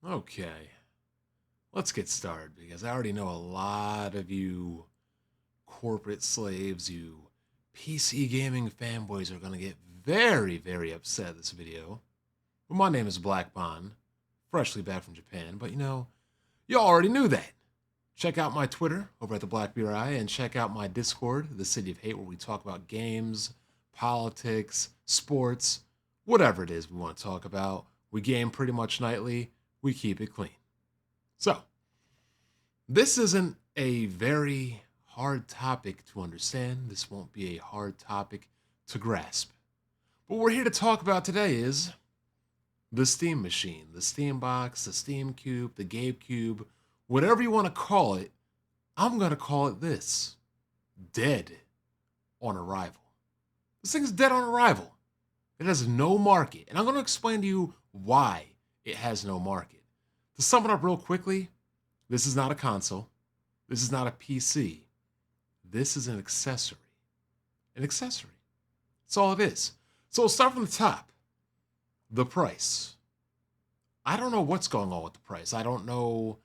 Okay, let's get started because I already know a lot of you corporate slaves, you PC gaming fanboys are going to get very, very upset at this video. But my name is Black Bond, freshly back from Japan, but you already knew that. Check out my Twitter over at the Black Beer Eye and check out my Discord, the City of Hate, where we talk about games, politics, sports, whatever it is we want to talk about. We game pretty much nightly, we keep it clean. So, this isn't a very hard topic to understand. This won't be a hard topic to grasp. What we're here to talk about today is the Steam machine, the Steam box, the Steam Cube, the Gabe Cube, whatever you want to call it. I'm going to call it this: dead on arrival. This thing is dead on arrival. It has no market. And I'm going to explain to you why it has no market. To sum it up real quickly, this is not a console. This is not a PC. This is an accessory. An accessory. That's all it is. So we'll start from the top. The price. I don't know what's going on with the price. I don't know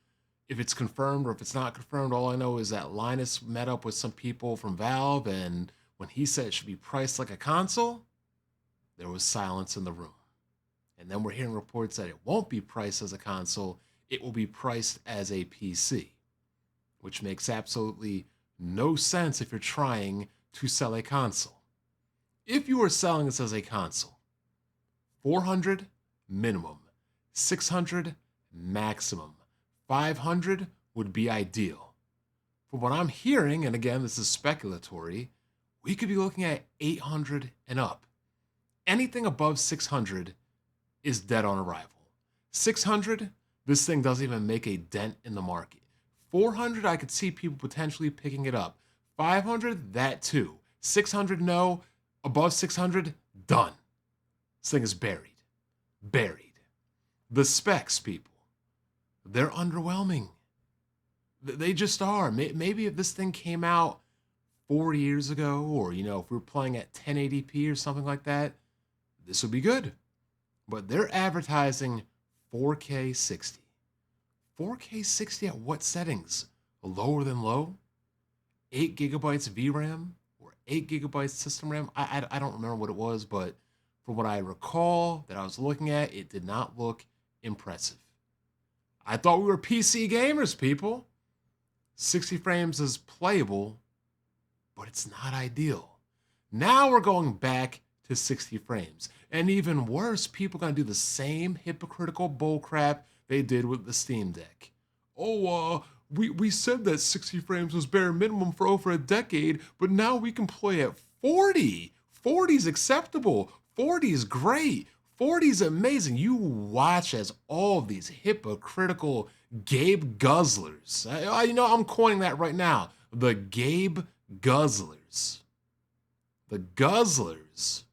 if it's confirmed or if it's not confirmed. All I know is that Linus met up with some people from Valve, and when he said it should be priced like a console, there was silence in the room. And then we're hearing reports that it won't be priced as a console, it will be priced as a PC, which makes absolutely no sense if you're trying to sell a console. If you are selling this as a console, 400 minimum, 600 maximum, 500 would be ideal. From what I'm hearing, and again, this is speculatory, we could be looking at 800 and up. Anything above 600 is dead on arrival. 600, this thing doesn't even make a dent in the market. 400, I could see people potentially picking it up. 500, that too. 600, no. Above 600, done. This thing is buried. Buried. The specs, people, they're underwhelming. They just are. Maybe if this thing came out 4 years ago, or, if we were playing at 1080p or something like that, this would be good. But they're advertising 4K 60. 4K 60 at what settings? Lower than low? 8 gigabytes VRAM or 8 gigabytes system RAM? I don't remember what it was, but from what I recall that I was looking at, it did not look impressive. I thought we were PC gamers, people. 60 frames is playable, but it's not ideal. Now we're going back to 60 frames. And even worse, people are going to do the same hypocritical bullcrap they did with the Steam Deck. We said that 60 frames was bare minimum for over a decade, but now we can play at 40. 40 is acceptable. 40 is great. 40 is amazing. You watch as all these hypocritical Gabe Guzzlers. I'm coining that right now. The Gabe Guzzlers. The Guzzlers.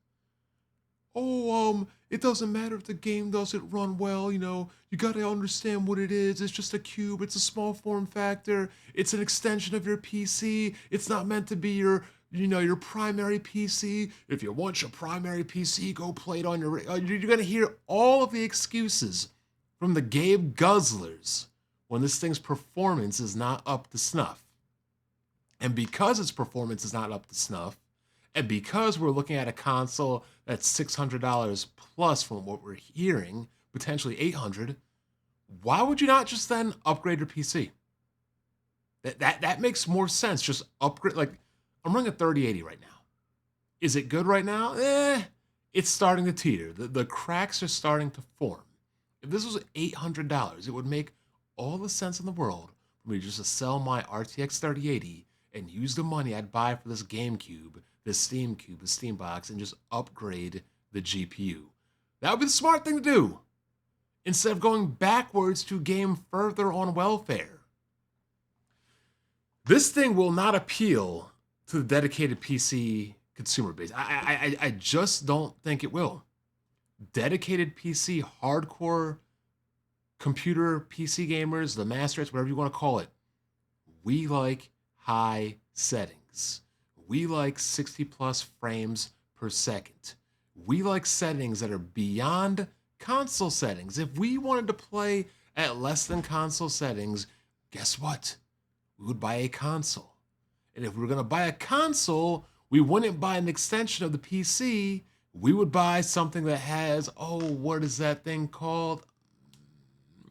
It doesn't matter if the game doesn't run well, you gotta understand what it is. It's just a cube, it's a small form factor, it's an extension of your PC, it's not meant to be your primary PC. If you want your primary PC, go play it on your... You're gonna hear all of the excuses from the Gabe Guzzlers when this thing's performance is not up to snuff. And because its performance is not up to snuff, and because we're looking at a console that's $600 plus from what we're hearing, potentially $800, why would you not just then upgrade your PC? That makes more sense. Just upgrade. Like, I'm running a 3080 right now. Is it good right now? It's starting to teeter. The cracks are starting to form. If this was $800, it would make all the sense in the world for me just to sell my RTX 3080 and use the money I'd buy for this GameCube, the Steam Cube, the Steam Box, and just upgrade the GPU. That would be the smart thing to do, instead of going backwards to game further on welfare. This thing will not appeal to the dedicated PC consumer base. I just don't think it will. Dedicated PC, hardcore computer PC gamers, the masters, whatever you want to call it, we like high settings. We like 60 plus frames per second. We like settings that are beyond console settings. If we wanted to play at less than console settings, guess what? We would buy a console. And if we were going to buy a console, we wouldn't buy an extension of the PC. We would buy something that has, oh, what is that thing called?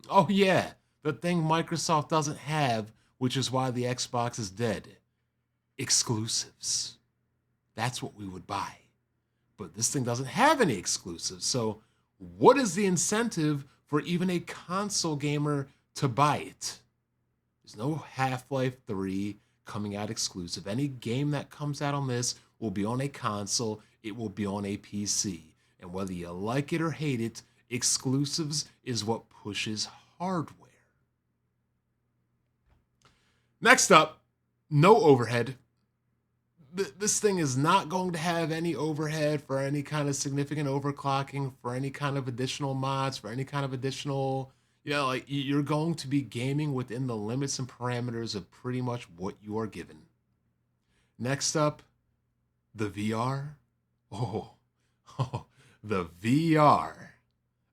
Oh, yeah, the thing Microsoft doesn't have, which is why the Xbox is dead. Exclusives. That's what we would buy. But this thing doesn't have any exclusives. So, what is the incentive for even a console gamer to buy it? There's no Half-Life 3 coming out exclusive. Any game that comes out on this will be on a console, it will be on a PC. And whether you like it or hate it, exclusives is what pushes hardware. Next up, no overhead. This thing is not going to have any overhead for any kind of significant overclocking, for any kind of additional mods, for any kind of additional, like you're going to be gaming within the limits and parameters of pretty much what you are given. Next up, the VR. The VR.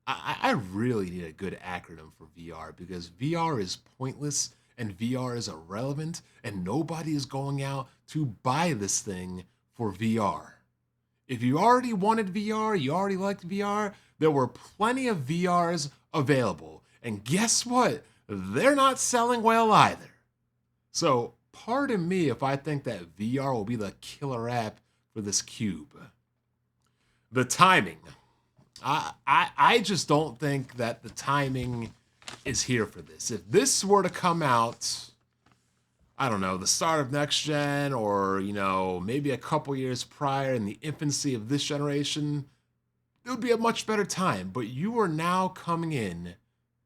I really need a good acronym for VR because VR is pointless and VR is irrelevant and nobody is going out to buy this thing for VR. If you already wanted VR, you already liked VR, there were plenty of VRs available. And guess what? They're not selling well either. So pardon me if I think that VR will be the killer app for this cube. The timing. I just don't think that the timing is here for this. If this were to come out, I don't know, the start of next gen or, maybe a couple years prior in the infancy of this generation, it would be a much better time. But you are now coming in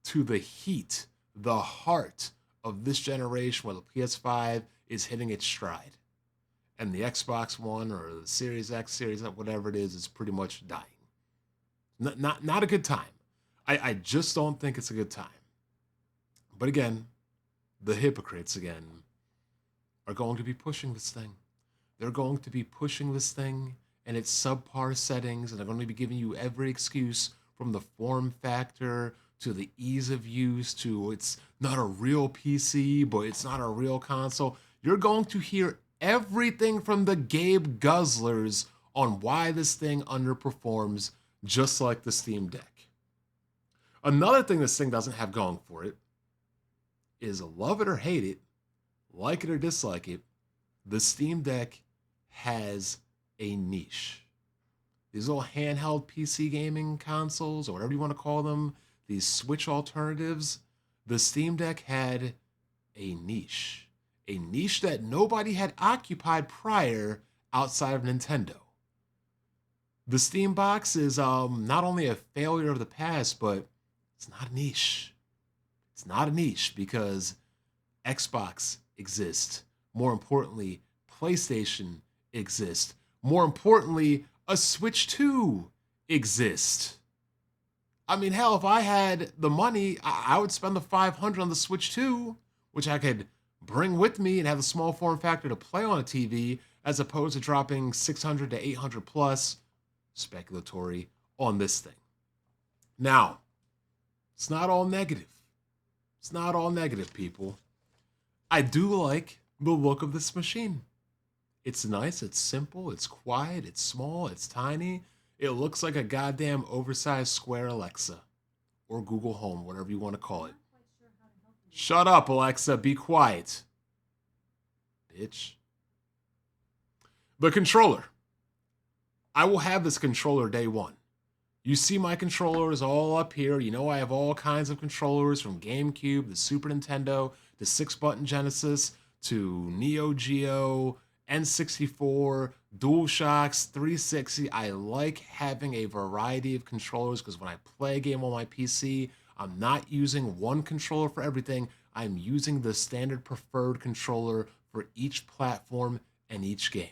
to the heat, the heart of this generation where the PS5 is hitting its stride. And the Xbox One or the Series X, Series X, whatever it is pretty much dying. Not a good time. I just don't think it's a good time. But again, the hypocrites again are going to be pushing this thing. They're going to be pushing this thing and its subpar settings, and they're going to be giving you every excuse from the form factor to the ease of use to it's not a real PC, but it's not a real console. You're going to hear everything from the Gabe Guzzlers on why this thing underperforms, just like the Steam Deck. Another thing this thing doesn't have going for it is love it or hate it, like it or dislike it, the Steam Deck has a niche. These little handheld PC gaming consoles, or whatever you want to call them, these Switch alternatives, the Steam Deck had a niche that nobody had occupied prior outside of Nintendo. The Steam box is not only a failure of the past, but it's not a niche. It's not a niche because Xbox exists. More importantly, PlayStation exists. More importantly, a Switch 2 exists. I mean, hell, if I had the money, I would spend the $500 on the Switch 2, which I could bring with me and have a small form factor to play on a TV, as opposed to dropping $600 to $800 plus, speculatory, on this thing. Now, it's not all negative. It's not all negative, people. I do like the look of this machine. It's nice, it's simple, it's quiet, it's small, it's tiny. It looks like a goddamn oversized square Alexa. Or Google Home, whatever you want to call it. Shut up, Alexa, be quiet. Bitch. The controller. I will have this controller day one. You see my controllers all up here. You know I have all kinds of controllers from GameCube, the Super Nintendo, the 6-button Genesis, to Neo Geo, N64, DualShocks, 360. I like having a variety of controllers because when I play a game on my PC, I'm not using one controller for everything. I'm using the standard preferred controller for each platform and each game.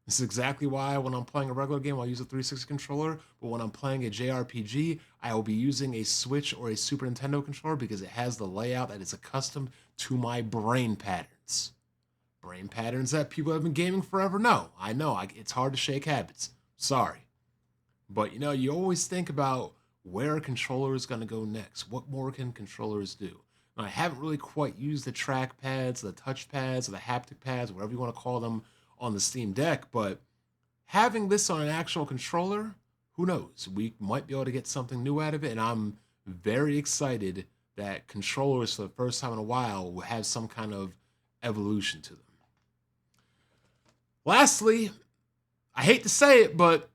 This is exactly why when I'm playing a regular game, I'll use a 360 controller, but when I'm playing a JRPG, I will be using a Switch or a Super Nintendo controller because it has the layout that is accustomed to my brain patterns. Brain patterns that people have been gaming forever know. I know, it's hard to shake habits. Sorry. But you always think about where a controller is going to go next. What more can controllers do? Now, I haven't really quite used the track pads, the touch pads, or the haptic pads, whatever you want to call them, on the Steam Deck, but having this on an actual controller, who knows? We might be able to get something new out of it, and I'm very excited that controllers, for the first time in a while, will have some kind of evolution to them. Lastly, I hate to say it, but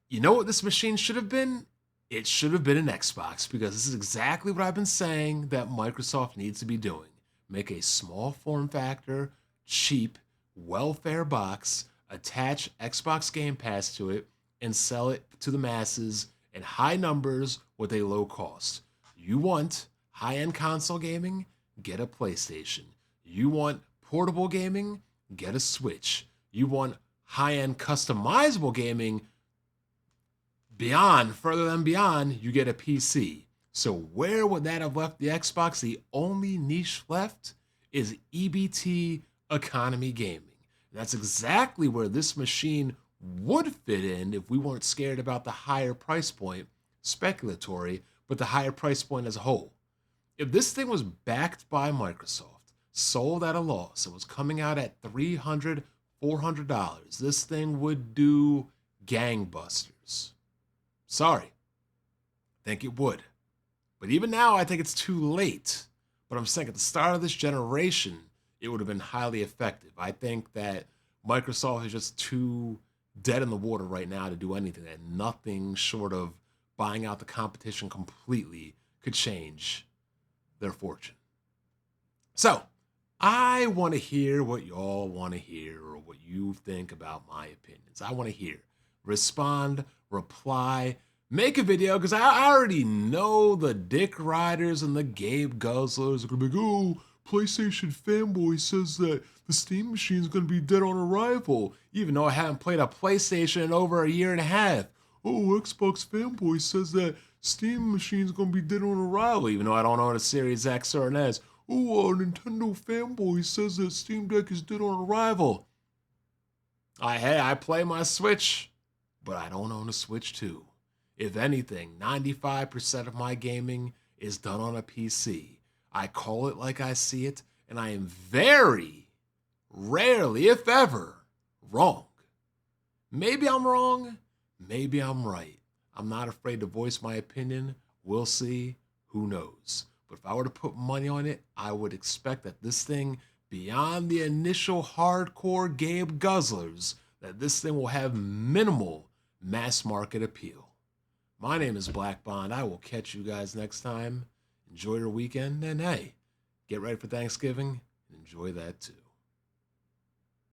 you know what this machine should have been? It should have been an Xbox, because this is exactly what I've been saying that Microsoft needs to be doing. Make a small form factor, cheap, welfare box, attach Xbox Game Pass to it, and sell it to the masses in high numbers with a low cost. You want high-end console gaming? Get a PlayStation. You want portable gaming? Get a Switch. You want high-end customizable gaming? Further than beyond, you get a PC. So where would that have left the Xbox? The only niche left is EBT economy gaming. And that's exactly where this machine would fit in if we weren't scared about the higher price point, speculatory, but the higher price point as a whole. If this thing was backed by Microsoft, sold at a loss, and was coming out at $300, $400, this thing would do gangbusters. Sorry. I think it would. But even now, I think it's too late. But I'm saying at the start of this generation, it would have been highly effective. I think that Microsoft is just too dead in the water right now to do anything, and nothing short of buying out the competition completely could change their fortune. So, I want to hear what y'all want to hear, or what you think about my opinions. I want to hear. Respond, reply, make a video, because I already know the dick riders and the Gabe Guzzlers are going to be like, oh, PlayStation fanboy says that the Steam machine is going to be dead on arrival, even though I haven't played a PlayStation in over a year and a half. Oh, Xbox fanboy says that Steam machine is going to be dead on arrival, even though I don't own a Series X or an S. Oh, Nintendo fanboy says that Steam Deck is dead on arrival. I play my Switch, but I don't own a Switch 2. If anything, 95% of my gaming is done on a PC. I call it like I see it, and I am very rarely, if ever, wrong. Maybe I'm wrong, maybe I'm right. I'm not afraid to voice my opinion. We'll see. Who knows? But if I were to put money on it, I would expect that this thing, beyond the initial hardcore Gabe Guzzlers, that this thing will have minimal mass market appeal. My name is Black Bond. I will catch you guys next time. Enjoy your weekend, and hey, get ready for Thanksgiving and enjoy that too.